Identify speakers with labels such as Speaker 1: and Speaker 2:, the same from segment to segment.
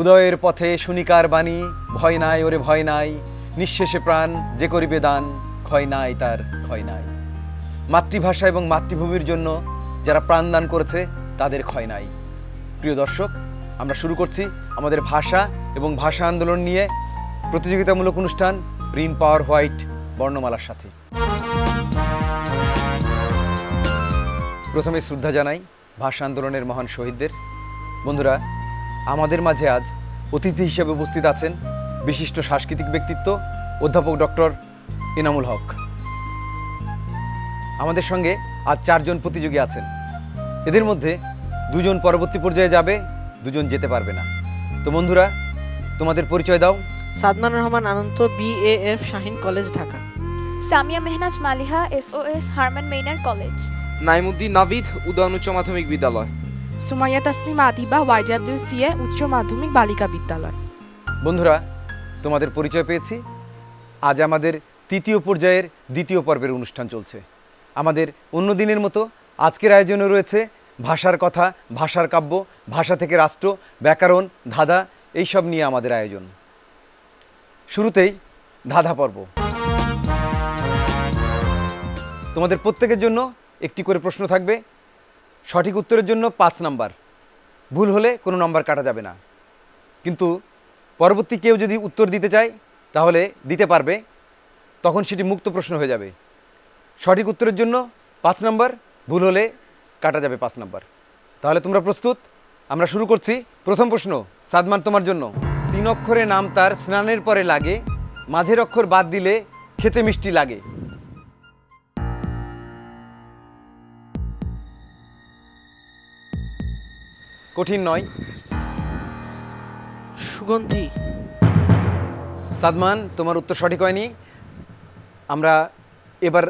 Speaker 1: উদয়ের পথে শুনিকার বাণী, ভয় নাই ওরে ভয় নাই, নিঃশেষে প্রাণ যে করিবে দান, ক্ষয় নাই তার ক্ষয় নাই। মাতৃভাষা এবং মাতৃভূমির জন্য যারা প্রাণদান করেছে তাদের ক্ষয় নাই। প্রিয় দর্শক, আমরা শুরু করছি আমাদের ভাষা এবং ভাষা আন্দোলন নিয়ে প্রতিযোগিতামূলক অনুষ্ঠান গ্রিন পাওয়ার হোয়াইট বর্ণমালার সাথে। প্রথমে শ্রদ্ধা জানাই ভাষা আন্দোলনের মহান শহীদদের। বন্ধুরা, আমাদের মাঝে আজ অতিথি হিসেবে উপস্থিত আছেন বিশিষ্ট সাংস্কৃতিক ব্যক্তিত্ব অধ্যাপক ডক্টর এনামুল হক। আমাদের সঙ্গে আজ 4 জন প্রতিযোগী আছেন। এদের মধ্যে 2 জন পরবর্তী পর্যায়ে যাবে, 2 জন যেতে পারবে না। তো বন্ধুরা, তোমাদের পরিচয় দাও।
Speaker 2: Sadman Rahman Ananta, BAF Shaheen college, Dhaka.
Speaker 3: Samia Mehnaz Maliha, SOS Hermann Gmeiner college.
Speaker 4: Naimuddin Navid, Udayan উচ্চ মাধ্যমিক বিদ্যালয়।
Speaker 5: সুমাইয়া তাসনিমা আদিবা, YWCA উচ্চ মাধ্যমিক বালিকা বিদ্যালয়।
Speaker 1: বন্ধুরা, তোমাদের পরিচয় পেয়েছি। আজ আমাদের 3য় পর্যায়ের 2য় পর্বের অনুষ্ঠান চলছে। আমাদের অন্য দিনের মতো আজকের আয়োজনে রয়েছে ভাষার কথা, ভাষার কাব্য, ভাষা থেকে রাষ্ট্র, ব্যাকরণ, ধাঁধা, এইসব নিয়ে আমাদের আয়োজন। শুরুতেই ধাঁধা পর্ব। তোমাদের প্রত্যেকের জন্য একটি করে প্রশ্ন থাকবে। সঠিক উত্তরের জন্য 5 নাম্বার, ভুল হলে কোনো নাম্বার কাটা যাবে না। কিন্তু পরবর্তী কেউ যদি উত্তর দিতে চায় তাহলে দিতে পারবে, তখন সেটি মুক্ত প্রশ্ন হয়ে যাবে। সঠিক উত্তরের জন্য 5 নাম্বার, ভুল হলে কাটা যাবে 5 নাম্বার। তাহলে তোমরা প্রস্তুত? আমরা শুরু করছি। প্রথম প্রশ্ন, সাদমান, তোমার জন্য। 3 অক্ষরে নাম তার, স্নানের পরে লাগে, মাঝের অক্ষর বাদ দিলে খেতে মিষ্টি লাগে। কঠিন নয়।
Speaker 2: সুগন্ধি।
Speaker 1: সাদমান, তোমার উত্তর সঠিক হয়নি। আমরা এবার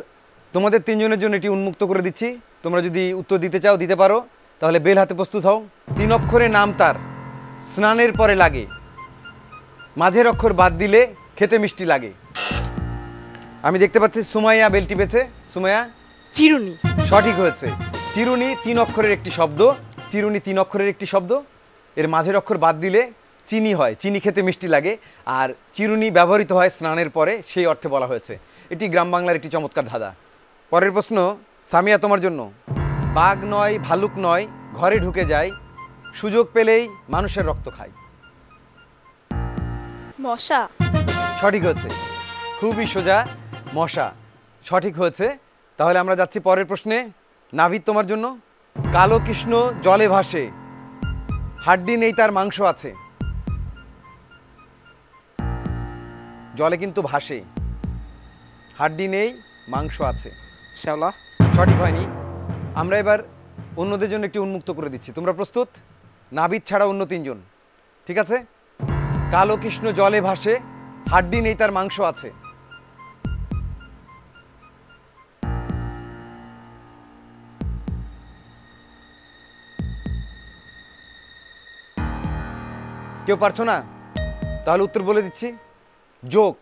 Speaker 1: তোমাদের 3 জনের জন্য এটি উন্মুক্ত করে দিচ্ছি। তোমরা যদি উত্তর দিতে চাও দিতে পারো, তাহলে বেল হাতে প্রস্তুত হও। 3 অক্ষরে নাম তার, স্নানের পরে লাগে, মাঝের অক্ষর বাদ দিলে খেতে মিষ্টি লাগে। আমি দেখতে পাচ্ছি সুমাইয়া বেল টিপেছে। সুমাইয়া?
Speaker 5: চিরুনি।
Speaker 1: সঠিক হয়েছে। চিরুনি 3 অক্ষরের একটি শব্দ। চিরুনি 3 অক্ষরের একটি শব্দ। এর মাঝের অক্ষর বাদ দিলে চিনি হয়, চিনি খেতে মিষ্টি লাগে। আর চিরুনি ব্যবহৃত হয় স্নানের পরে, সেই অর্থে বলা হয়েছে। এটি গ্রাম বাংলার একটি চমৎকার ধাঁধা। পরের প্রশ্ন, সামিয়া, তোমার জন্য। বাঘ নয়, ভালুক নয়, ঘরে ঢুকে যায়, সুযোগ পেলেই মানুষের রক্ত খায়।
Speaker 3: মশা।
Speaker 1: সঠিক হয়েছে। খুবই সোজা, মশা। সঠিক হয়েছে। তাহলে আমরা যাচ্ছি পরের প্রশ্নে। নাভিদ, তোমার জন্য। কালো কৃষ্ণ জলে ভাসে, হাড্ডি নেই তার মাংস আছে। জলে কিন্তু ভাসে, হাড্ডি নেই মাংস আছে।
Speaker 4: শ্যাওলা।
Speaker 1: সঠিক হয়নি। আমরা এবার অন্যদের জন্য একটি উন্মুক্ত করে দিচ্ছি। তোমরা প্রস্তুত? নাভিদ ছাড়া অন্য 3 জন। ঠিক আছে? কালো কৃষ্ণ জলে ভাসে, হাড্ডি নেই তার মাংস আছে। কেউ পারছো না? তাহলে উত্তর বলে দিচ্ছি। জোক।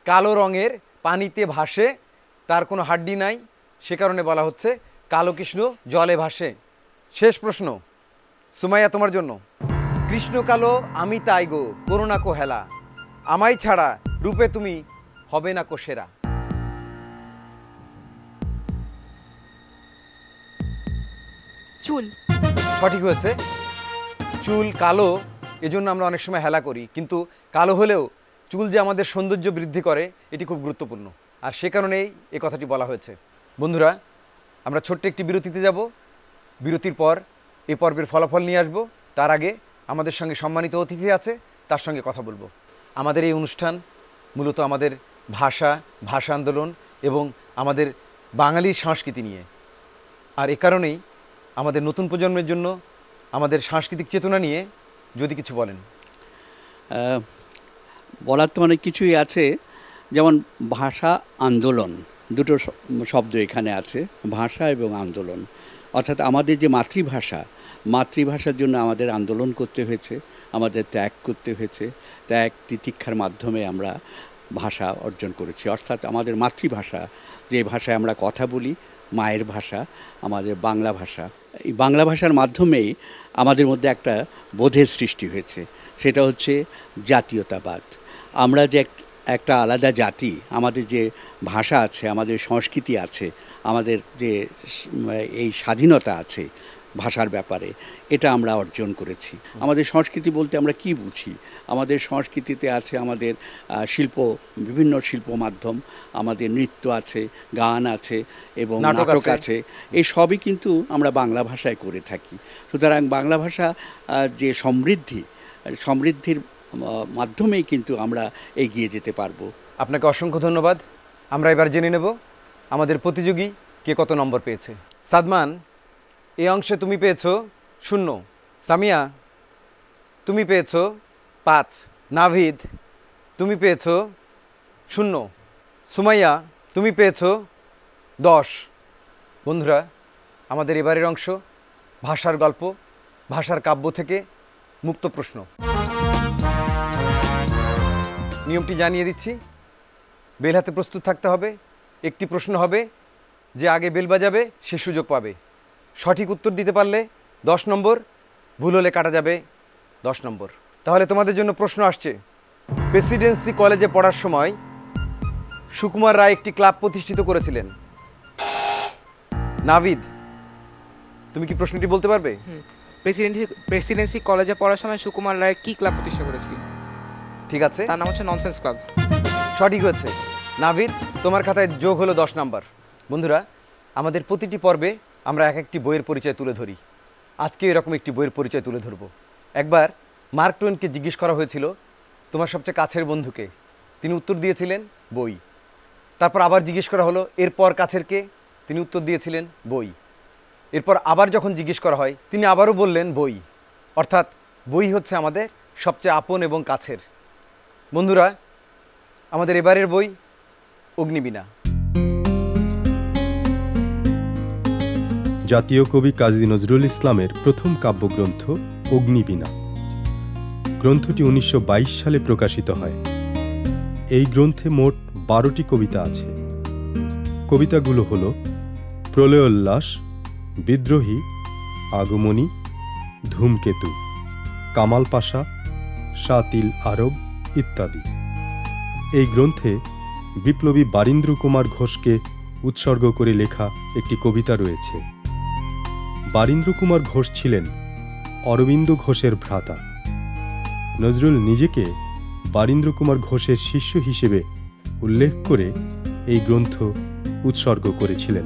Speaker 1: কালো রঙের, পানিতে ভাসে, তার কোনো হাড্ডি নাই, সে কারণে বলা হচ্ছে কালো কৃষ্ণ জলে ভাসে। শেষ প্রশ্ন, সুমাইয়া, তোমার জন্য। কৃষ্ণ কালো আমি তাই গো, করোনা কো হেলা, আমায় ছাড়া রূপে তুমি হবে না কো সেরা।
Speaker 5: চুল।
Speaker 1: সঠিক হয়েছে। চুল কালো, এজন্য আমরা অনেক সময় হেলা করি, কিন্তু কালো হলেও চুল যে আমাদের সৌন্দর্য বৃদ্ধি করে এটি খুব গুরুত্বপূর্ণ, আর সে কারণেই এ কথাটি বলা হয়েছে। বন্ধুরা, আমরা ছোট্ট একটি বিরতিতে যাব। বিরতির পর এই পর্বের ফলাফল নিয়ে আসব। তার আগে আমাদের সঙ্গে সম্মানিত অতিথি আছে, তার সঙ্গে কথা বলবো। আমাদের এই অনুষ্ঠান মূলত আমাদের ভাষা, ভাষা আন্দোলন এবং আমাদের বাঙালির সংস্কৃতি নিয়ে। আর এ কারণেই আমাদের নতুন প্রজন্মের জন্য আমাদের সাংস্কৃতিক চেতনা নিয়ে যদি কিছু বলেন।
Speaker 6: বলার তো অনেক কিছুই আছে, যেমন ভাষা আন্দোলন, দুটো শব্দ এখানে আছে, ভাষা এবং আন্দোলন। অর্থাৎ আমাদের যে মাতৃভাষার জন্য আমাদের আন্দোলন করতে হয়েছে, আমাদের ত্যাগ করতে হয়েছে। ত্যাগ তিতিক্ষার মাধ্যমে আমরা ভাষা অর্জন করেছি। অর্থাৎ আমাদের মাতৃভাষা, যে ভাষায় আমরা কথা বলি, মায়ের ভাষা, আমাদের বাংলা ভাষা। এই বাংলা ভাষার মাধ্যমেই আমাদের মধ্যে একটা বোধের সৃষ্টি হয়েছে, সেটা হচ্ছে জাতীয়তাবাদ। আমরা যে একটা আলাদা জাতি, আমাদের যে ভাষা আছে, আমাদের সংস্কৃতি আছে, আমাদের যে এই স্বাধীনতা আছে ভাষার ব্যাপারে, এটা আমরা অর্জন করেছি। আমাদের সংস্কৃতি বলতে আমরা কি বুঝি? আমাদের সংস্কৃতিতে আছে আমাদের শিল্প, বিভিন্ন শিল্প মাধ্যম, আমাদের নৃত্য আছে, গান আছে এবং নাটক আছে। এই সবই কিন্তু আমরা বাংলা ভাষায় করে থাকি। সুতরাং বাংলা ভাষা যে সমৃদ্ধির মাধ্যমেই কিন্তু আমরা এগিয়ে যেতে পারবো।
Speaker 1: আপনাকে অসংখ্য ধন্যবাদ। আমরা এবার জেনে নেব আমাদের প্রতিযোগী কে কত নম্বর পেয়েছে। সাদমান, এই অংশে তুমি পেয়েছো 0। সামিয়া, তুমি পেয়েছো 5। নাভিদ, তুমি পেয়েছো 0। সুমাইয়া, তুমি পেয়েছো 10। বন্ধুরা, আমাদের এবারের অংশ ভাষার গল্প, ভাষার কাব্য থেকে মুক্ত প্রশ্ন। নিয়মটি জানিয়ে দিচ্ছি। বেল হাতে প্রস্তুত থাকতে হবে। একটি প্রশ্ন হবে, যে আগে বেল বাজাবে সে সুযোগ পাবে। সঠিক উত্তর দিতে পারলে 10 নম্বর, ভুল হলে কাটা যাবে 10 নম্বর। তাহলে তোমাদের জন্য প্রশ্ন আসছে। প্রেসিডেন্সি কলেজে পড়ার সময় সুকুমার রায় একটি ক্লাব প্রতিষ্ঠিত করেছিলেন। নাভিদ, তুমি কি প্রশ্নটি বলতে পারবে?
Speaker 4: প্রেসিডেন্সি কলেজে পড়ার সময় সুকুমার রায় কি ক্লাব প্রতিষ্ঠা করেছিল?
Speaker 1: ঠিক আছে,
Speaker 4: তার নাম হচ্ছে ননসেন্স ক্লাব।
Speaker 1: সঠিক হয়েছে। নাভিদ, তোমার খাতায় যোগ হলো 10 নম্বর। বন্ধুরা, আমাদের প্রতিটি পর্বে আমরা এক একটি বইয়ের পরিচয় তুলে ধরি। আজকে এরকম একটি বইয়ের পরিচয় তুলে ধরব। একবার মার্ক টোয়েনকে জিজ্ঞেস করা হয়েছিল, তোমার সবচেয়ে কাছের বন্ধুকে? তিনি উত্তর দিয়েছিলেন বই। তারপর আবার জিজ্ঞেস করা হলো, এরপর কাছের কে? তিনি উত্তর দিয়েছিলেন বই। এরপর আবার যখন জিজ্ঞেস করা হয়, তিনি আবারও বললেন বই। অর্থাৎ বই হচ্ছে আমাদের সবচেয়ে আপন এবং কাছের। বন্ধুরা, আমাদের এবারের বই অগ্নিবীণা।
Speaker 7: জাতীয় কবি কাজী নজরুল ইসলামের প্রথম কাব্যগ্রন্থ অগ্নিবীণা। গ্রন্থটি 1922 সালে প্রকাশিত হয়। এই গ্রন্থে মোট 12টি কবিতা আছে। কবিতাগুলো হল প্রলয়োল্লাস, বিদ্রোহী, আগমনী, ধূমকেতু, কামাল পাশা, শাতিল আরব ইত্যাদি। এই গ্রন্থে বিপ্লবী বারীন্দ্র কুমার ঘোষকে উৎসর্গ করে লেখা একটি কবিতা রয়েছে। বারীন্দ্র কুমার ঘোষ ছিলেন অরবিন্দ ঘোষের ভ্রাতা। নজরুল নিজেকে বারীন্দ্র কুমার ঘোষের শিষ্য হিসেবে উল্লেখ করে এই গ্রন্থ উৎসর্গ করেছিলেন।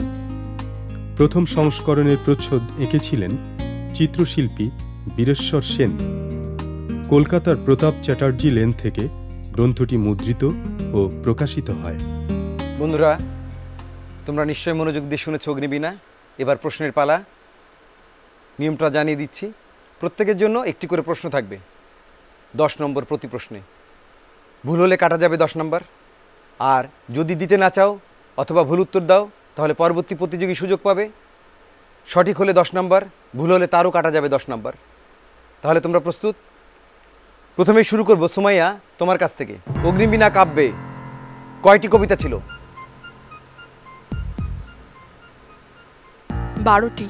Speaker 7: প্রথম সংস্করণের প্রচ্ছদ এঁকেছিলেন চিত্রশিল্পী বীরেশ্বর সেন। কলকাতার প্রতাপ চ্যাটার্জি লেন থেকে গ্রন্থটি মুদ্রিত ও প্রকাশিত হয়।
Speaker 1: বন্ধুরা, তোমরা নিশ্চয়ই মনোযোগ দিয়ে শুনেছ অগ্নিবীণা। এবার প্রশ্নের পালা। নিয়মটা জানিয়ে দিচ্ছি। প্রত্যেকের জন্য একটি করে প্রশ্ন থাকবে, 10 নম্বর প্রতি প্রশ্নে। ভুল হলে কাটা যাবে 10 নম্বর। আর যদি দিতে না চাও অথবা ভুল উত্তর দাও, তাহলে পরবর্তী প্রতিযোগী সুযোগ পাবে। সঠিক হলে 10 নম্বর, ভুল হলে তারও কাটা যাবে 10 নম্বর। তাহলে তোমরা প্রস্তুত? প্রথমেই শুরু করব সুমাইয়া, তোমার কাছ থেকে। অগ্নিবীণা কাব্যে কয়টি কবিতা ছিল?
Speaker 5: 12টি।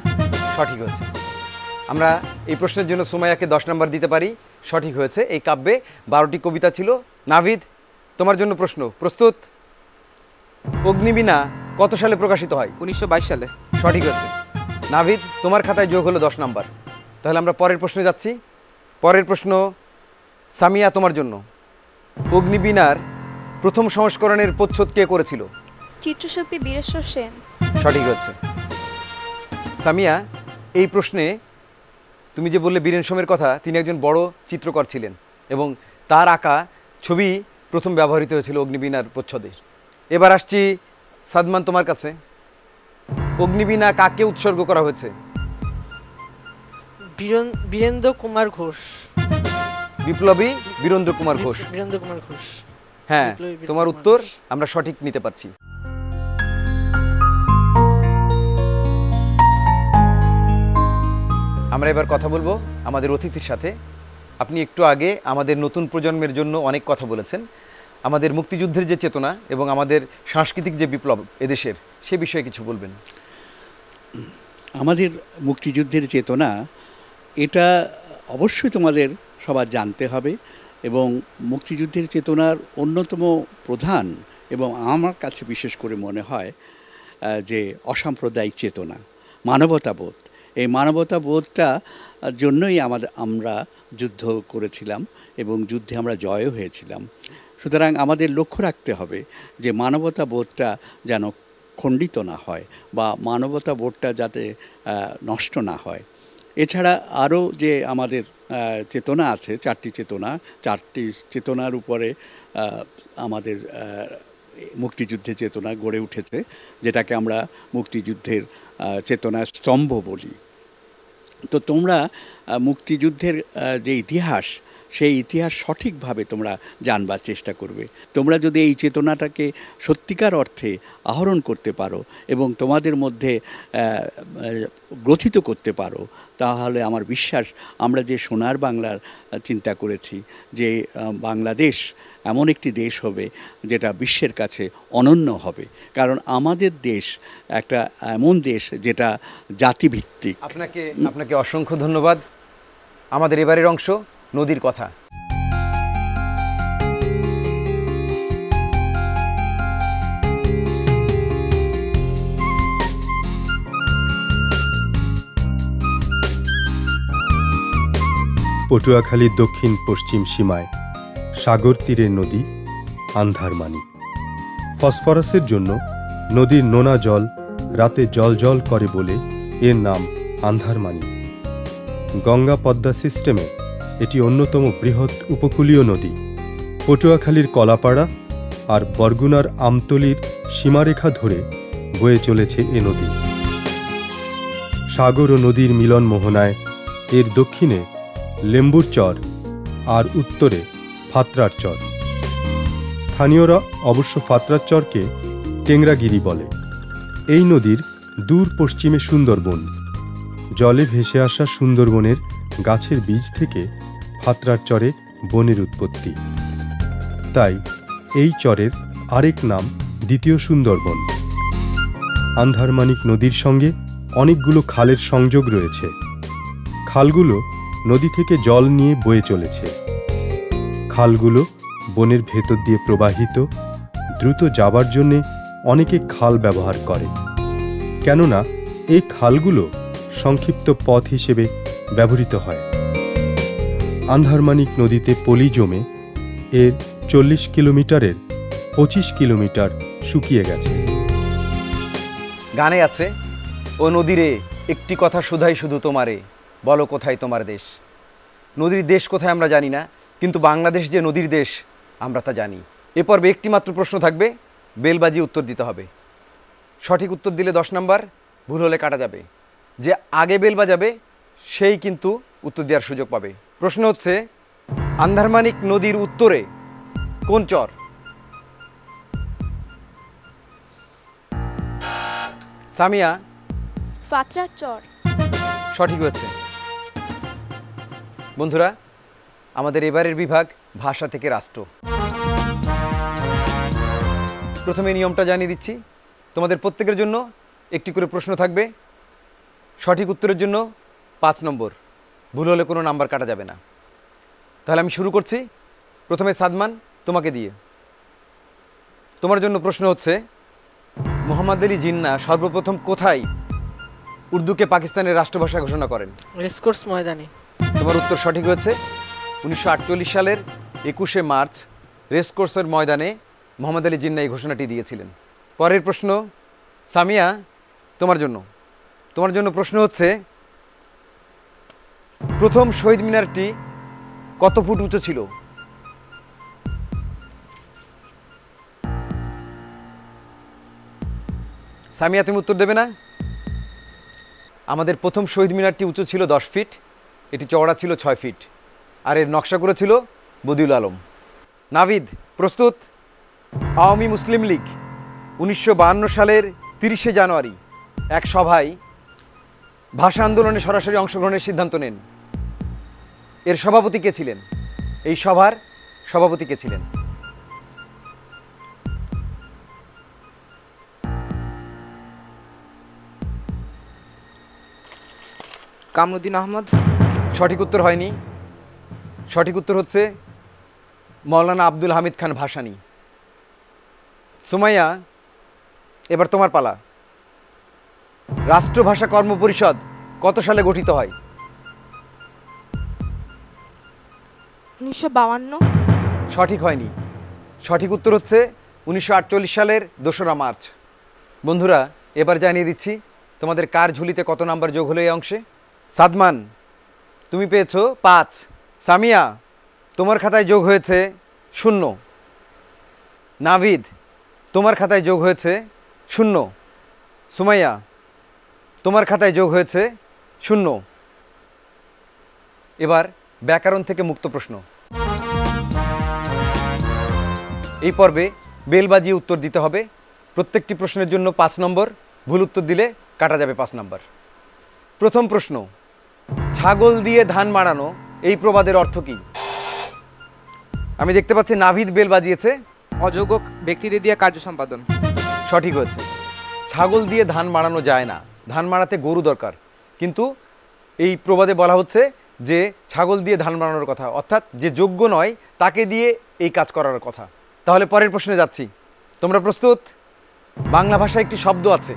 Speaker 1: সঠিক হয়েছে। আমরা এই প্রশ্নের জন্য সুমাইয়াকে 10 নম্বর দিতে পারি। সঠিক হয়েছে। এই কাব্যে 12টি কবিতা ছিল। নাভিদ, তোমার জন্য প্রশ্ন। প্রস্তুত? অগ্নিবীণা কত সালে প্রকাশিত হয়?
Speaker 4: 1922 সালে।
Speaker 1: সঠিক হয়েছে। নাভিদ, তোমার খাতায় যোগ হলো 10 নম্বর। তাহলে আমরা পরের প্রশ্নে যাচ্ছি। পরের প্রশ্ন সামিয়া, তোমার জন্য। অগ্নিবীণার প্রথম সংস্করণের প্রচ্ছদ কে করেছিল?
Speaker 3: চিত্রশিল্পী বীরেশ্বর সেন।
Speaker 1: সঠিক হয়েছে। সামিয়া, এই প্রশ্নে তুমি যে বললে বীরেন সোমের কথা, তিনি একজন বড় চিত্রকর ছিলেন এবং তার আঁকা ছবি প্রথম ব্যবহৃত হয়েছিল অগ্নিবীণার প্রচ্ছদে। এবার আসছি সাদমান, তোমার কাছে। অগ্নিবীণা কাকে উৎসর্গ করা হয়েছে?
Speaker 2: বীরেন্দ্র কুমার ঘোষ।
Speaker 1: বিপ্লবী বীরেন্দ্র কুমার ঘোষ।
Speaker 2: বীরেন্দ্র কুমার ঘোষ।
Speaker 1: হ্যাঁ, তোমার উত্তর আমরা সঠিক নিতে পারছি। আমরা এবার কথা বলবো আমাদের অতিথির সাথে। আপনি একটু আগে আমাদের নতুন প্রজন্মের জন্য অনেক কথা বলেছেন। আমাদের মুক্তিযুদ্ধের যে চেতনা এবং আমাদের সাংস্কৃতিক যে বিপ্লব এদেশের, সে বিষয়ে কিছু বলবেন।
Speaker 6: আমাদের মুক্তিযুদ্ধের চেতনা এটা অবশ্যই তোমাদের সবার জানতে হবে, এবং মুক্তিযুদ্ধের চেতনার অন্যতম প্রধান এবং আমার কাছে বিশেষ করে মনে হয় যে অসাম্প্রদায়িক চেতনা, মানবতাবোধ। এই মানবতাবোধটা জন্যই আমরা যুদ্ধ করেছিলাম এবং যুদ্ধে আমরা জয়ও হয়েছিলাম। সুতরাং আমাদের লক্ষ্য রাখতে হবে যে মানবতাবোধটা যেন খণ্ডিত না হয় বা মানবতাবোধটা যাতে নষ্ট না হয়। এছাড়া আরও যে আমাদের চেতনা আছে, চারটি চেতনার উপরে আমাদের মুক্তিযুদ্ধের চেতনা গড়ে উঠেছে, যেটাকে আমরা মুক্তিযুদ্ধের চেতনার স্তম্ভ বলি। তো তোমরা মুক্তিযুদ্ধের যে ইতিহাস, সেই ইতিহাস সঠিকভাবে তোমরা জানবার চেষ্টা করবে। তোমরা যদি এই চেতনাটাকে সত্যিকার অর্থে আহরণ করতে পারো এবং তোমাদের মধ্যে গ্রথিত করতে পারো, তাহলে আমার বিশ্বাস আমরা যে সোনার বাংলার চিন্তা করেছি, যে বাংলাদেশ এমন একটি দেশ হবে যেটা বিশ্বের কাছে অনন্য হবে। কারণ আমাদের দেশ একটা এমন দেশ যেটা জাতিভিত্তিক।
Speaker 1: আপনাকে অসংখ্য ধন্যবাদ। আমাদের এবারের অংশ নদীর কথা।
Speaker 7: পটুয়াখালীর দক্ষিণ পশ্চিম সীমায় সাগর তীরের নদী আন্ধারমানি। ফসফরাসের জন্য নদীর নোনা জল রাতে জল করে বলে এর নাম আন্ধারমানি। গঙ্গা পদ্মা সিস্টেমে এটি অন্যতম বৃহৎ উপকূলীয় নদী। পটুয়াখালীর কলাপাড়া আর বরগুনার আমতলির সীমারেখা ধরে বয়ে চলেছে এ নদী। সাগর ও নদীর মিলন মোহনায় এর দক্ষিণে লেম্বুর চর আর উত্তরে ফাত্রার চর। স্থানীয়রা অবশ্য ফাত্রার চরকে টেংরাগিরি বলে। এই নদীর দূর পশ্চিমে সুন্দরবন। জলে ভেসে আসা সুন্দরবনের গাছের বীজ থেকে ফাত্রার চরে বনের উৎপত্তি। তাই এই চরের আরেক নাম দ্বিতীয় সুন্দরবন। আন্ধারমানিক নদীর সঙ্গে অনেকগুলো খালের সংযোগ রয়েছে। খালগুলো নদী থেকে জল নিয়ে বয়ে চলেছে। খালগুলো বনের ভেতর দিয়ে প্রবাহিত। দ্রুত যাবার জন্যে অনেকে খাল ব্যবহার করে, কেননা এই খালগুলো সংক্ষিপ্ত পথ হিসেবে ব্যবহৃত হয়। আন্ধারমানিক নদীতে পলি জমে এর 40 কিলোমিটারের 25 কিলোমিটার শুকিয়ে গেছে।
Speaker 1: গানে আছে, ও নদীরে একটি কথা শুধাই শুধু তোমারে, বলো কোথায় তোমার দেশ। নদীর দেশ কোথায় আমরা জানি না, কিন্তু বাংলাদেশ যে নদীর দেশ আমরা তা জানি। এ পর্বে একটি মাত্র প্রশ্ন থাকবে, বেল বাজিয়ে উত্তর দিতে হবে। সঠিক উত্তর দিলে 10 নাম্বার, ভুল হলে কাটা যাবে। যে আগে বেল বাজাবে সেই কিন্তু উত্তর দেওয়ার সুযোগ পাবে। প্রশ্ন হচ্ছে, আন্ধারমানিক নদীর উত্তরে কোন চর? সামিয়া?
Speaker 3: ফাত্রার চর।
Speaker 1: সঠিক হচ্ছে। বন্ধুরা, আমাদের এবারের বিভাগ ভাষা থেকে রাষ্ট্র। প্রথমে নিয়মটা জানিয়ে দিচ্ছি। তোমাদের প্রত্যেকের জন্য একটি করে প্রশ্ন থাকবে। সঠিক উত্তরের জন্য 5 নম্বর, ভুল হলে কোনো নাম্বার কাটা যাবে না। তাহলে আমি শুরু করছি। প্রথমে সাদমান, তোমাকে দিয়ে। তোমার জন্য প্রশ্ন হচ্ছে, মোহাম্মদ আলী জিন্নাহ সর্বপ্রথম কোথায় উর্দুকে পাকিস্তানের রাষ্ট্রভাষা ঘোষণা করেন?
Speaker 2: রেসকোর্স ময়দানে।
Speaker 1: তোমার উত্তর সঠিক হয়েছে। 1948 সালের 21শে মার্চ রেসকোর্সের ময়দানে মোহাম্মদ আলী জিন্নাহ এই ঘোষণাটি দিয়েছিলেন। পরের প্রশ্ন সামিয়া, তোমার জন্য প্রশ্ন হচ্ছে, প্রথম শহীদ মিনারটি কত ফুট উঁচু ছিল? সামিয়া, তুমি উত্তর দেবে না? আমাদের প্রথম শহীদ মিনারটি উঁচু ছিল 10 ফিট, এটি চওড়া ছিল 6 ফিট, আর এর নকশা করেছিল বদিউল আলম। নাভিদ, প্রস্তুত? আওয়ামী মুসলিম লীগ 1952 সালের 30শে জানুয়ারি এক সভায় ভাষা আন্দোলনে সরাসরি অংশগ্রহণের সিদ্ধান্ত নেন। এর সভাপতি কে ছিলেন? এই সভার সভাপতি কে ছিলেন?
Speaker 4: কামরুদ্দিন আহমদ।
Speaker 1: সঠিক উত্তর হয়নি। সঠিক উত্তর হচ্ছে মৌলানা আব্দুল হামিদ খান ভাসানী। সুমাইয়া, এবার তোমার পালা। রাষ্ট্রভাষা কর্মপরিষদ কত সালে গঠিত হয়?
Speaker 5: 1952।
Speaker 1: সঠিক হয়নি। সঠিক উত্তর হচ্ছে 1948 সালের 2রা মার্চ। বন্ধুরা, এবার জানিয়ে দিচ্ছি তোমাদের কার ঝুলিতে কত নাম্বার যোগ হলো এই অংশে। সাদমান, তুমি পেয়েছো 5। সামিয়া, তোমার খাতায় যোগ হয়েছে 0। নাভিদ, তোমার খাতায় যোগ হয়েছে 0। সুমাইয়া, তোমার খাতায় যোগ হয়েছে 0। এবার ব্যাকরণ থেকে মুক্ত প্রশ্ন। এই পর্বে বেল বাজিয়ে উত্তর দিতে হবে। প্রত্যেকটি প্রশ্নের জন্য 5 নম্বর, ভুল উত্তর দিলে কাটা যাবে 5 নম্বর। প্রথম প্রশ্ন, ছাগল দিয়ে ধান মাড়ানো এই প্রবাদের অর্থ কী? আমি দেখতে পাচ্ছি নাভিদ বেল বাজিয়েছে।
Speaker 4: অযোগ্য ব্যক্তিদের দিয়ে কার্য সম্পাদন।
Speaker 1: সঠিক হয়েছে। ছাগল দিয়ে ধান মাড়ানো যায় না, ধান মাড়াতে গরু দরকার। কিন্তু এই প্রবাদে বলা হচ্ছে যে ছাগল দিয়ে ধান মাড়ানোর কথা, অর্থাৎ যে যোগ্য নয় তাকে দিয়ে এই কাজ করার কথা। তাহলে পরের প্রশ্নে যাচ্ছি, তোমরা প্রস্তুত? বাংলা ভাষায় একটি শব্দ আছে,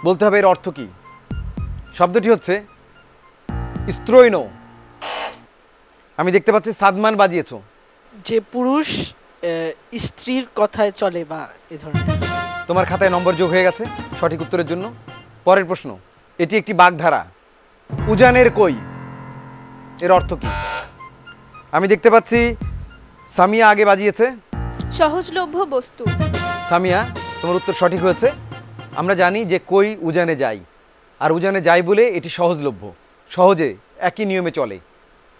Speaker 1: বলতে হবে এর অর্থ কী। শব্দটি হচ্ছে স্ত্রৈণ। আমি দেখতে পাচ্ছি সাদমান বাজিয়েছো।
Speaker 2: যে পুরুষ স্ত্রীর কথায় চলে বা এ ধরনের।
Speaker 1: তোমার খাতায় নম্বর যোগ হয়ে গেছে সঠিক উত্তরের জন্য। পরের প্রশ্ন, এটি একটি বাগধারা। উজানের কই এর অর্থ কী? আমি দেখতে পাচ্ছি সামিয়া আগে বাজিয়েছে।
Speaker 3: সহজলভ্য বস্তু।
Speaker 1: সামিয়া, তোমার উত্তর সঠিক হয়েছে। আমরা জানি যে কই উজানে যায়, আর উজানে যায় বলে এটি সহজলভ্য, সহজে একই নিয়মে চলে,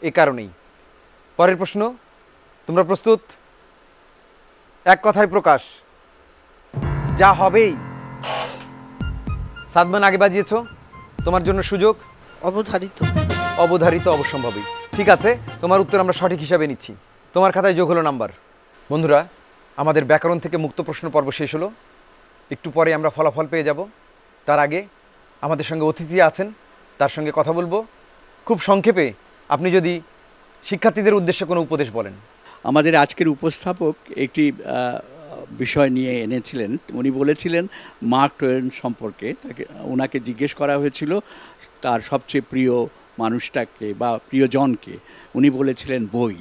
Speaker 1: এ কারণেই। পরের প্রশ্ন, তোমরা প্রস্তুত? এক কথায় প্রকাশ, যা হবেই। সাদমান আগে বাজিয়েছো, তোমার জন্য সুযোগ।
Speaker 2: অবধারিত।
Speaker 1: অবধারিত, অবশ্যম্ভাবী। ঠিক আছে, তোমার উত্তর আমরা সঠিক হিসাবে নিচ্ছি। তোমার খাতায় যোগ হলো নাম্বার। বন্ধুরা, আমাদের ব্যাকরণ থেকে মুক্ত প্রশ্ন পর্ব শেষ হলো। একটু পরে আমরা ফলাফল পেয়ে যাব। তার আগে আমাদের সঙ্গে অতিথি আছেন, তার সঙ্গে কথা বলবো। খুব সংক্ষেপে আপনি যদি শিক্ষার্থীদের উদ্দেশ্যে কোনো উপদেশ বলেন।
Speaker 6: আমাদের আজকের উপস্থাপক একটি বিষয় নিয়ে এনেছিলেন। উনি বলেছিলেন মার্ক টোয়েন সম্পর্কে। ওনাকে জিজ্ঞেস করা হয়েছিল তার সবচেয়ে প্রিয় মানুষটাকে বা প্রিয়জনকে। উনি বলেছিলেন বই।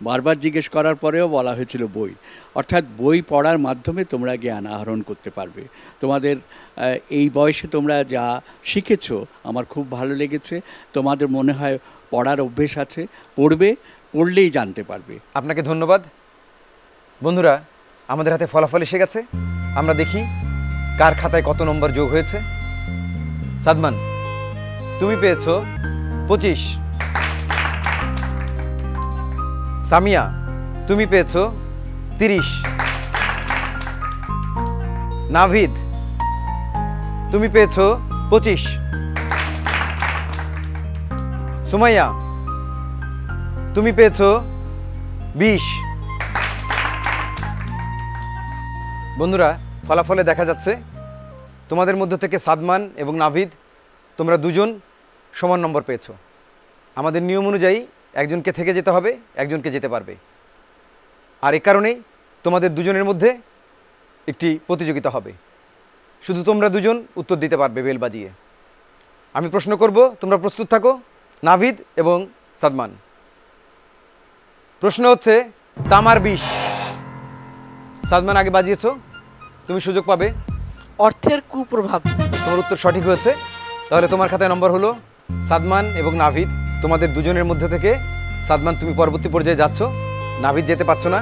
Speaker 6: বারবার জিজ্ঞেস করার পরেও বলা হয়েছিল বই। অর্থাৎ বই পড়ার মাধ্যমে তোমরা জ্ঞান আহরণ করতে পারবে। তোমাদের এই বয়সে তোমরা যা শিখেছো আমার খুব ভালো লেগেছে। তোমাদের মনে হয় পড়ার অভ্যেস আছে, পড়লেই জানতে পারবে।
Speaker 1: আপনাকে ধন্যবাদ। বন্ধুরা, আমাদের হাতে ফলাফল এসে গেছে। আমরা দেখি কার খাতায় কত নম্বর যোগ হয়েছে। সাদমান, তুমি পেয়েছো 25। সামিয়া, তুমি পেয়েছো 30। নাভিদ, তুমি পেয়েছো 25। সুমাইয়া, তুমি পেয়েছো 20। বন্ধুরা, ফলাফলে দেখা যাচ্ছে তোমাদের মধ্য থেকে সাদমান এবং নাভিদ, তোমরা দুজন সমান নম্বর পেয়েছো। আমাদের নিয়ম অনুযায়ী একজনকে থেকে যেতে হবে, একজনকে যেতে পারবে। আর এ কারণেই তোমাদের দুজনের মধ্যে একটি প্রতিযোগিতা হবে। শুধু তোমরা দুজন উত্তর দিতে পারবে বেল বাজিয়ে। আমি প্রশ্ন করব, তোমরা প্রস্তুত থাকো, নাভিদ এবং সাদমান। প্রশ্ন হচ্ছে তামার বিষ। সাদমান আগে বাজিয়েছো, তুমি সুযোগ পাবে।
Speaker 2: অর্থের কুপ্রভাব।
Speaker 1: তোমার উত্তর সঠিক হয়েছে। তাহলে তোমার খাতায় নম্বর হলো সাদমান এবং নাভিদ। তোমাদের দুজনের মধ্যে থেকে সাদমান, তুমি পরবর্তী পর্যায়ে যাচ্ছ, নাভিদ যেতে পারছো না।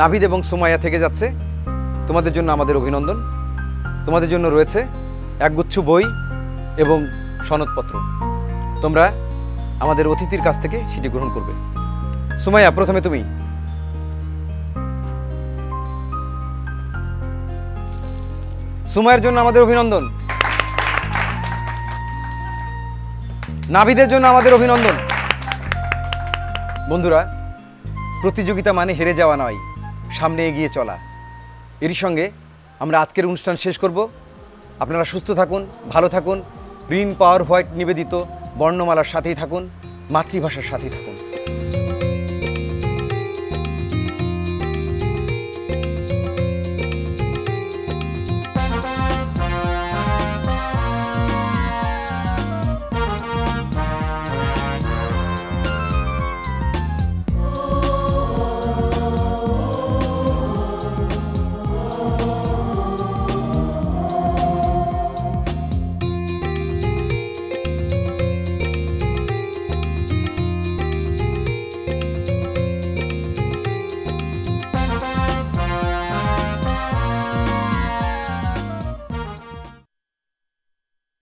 Speaker 1: নাভিদ এবং সুমাইয়া থেকে যাচ্ছে। তোমাদের জন্য আমাদের অভিনন্দন। তোমাদের জন্য রয়েছে একগুচ্ছ বই এবং সনদপত্র। তোমরা আমাদের অতিথির কাছ থেকে সেটি গ্রহণ করবে। সুমাইয়া, প্রথমে তুমি। সুমাইয়ার জন্য আমাদের অভিনন্দন। নাভিদের জন্য আমাদের অভিনন্দন। বন্ধুরা, প্রতিযোগিতা মানে হেরে যাওয়া নয়, সামনে এগিয়ে চলা। এরই সঙ্গে আমরা আজকের অনুষ্ঠান শেষ করব। আপনারা সুস্থ থাকুন, ভালো থাকুন রিন পাওয়ার হোয়াইট নিবেদিত বর্ণমালার সাথেই থাকুন, মাতৃভাষার সাথেই থাকুন।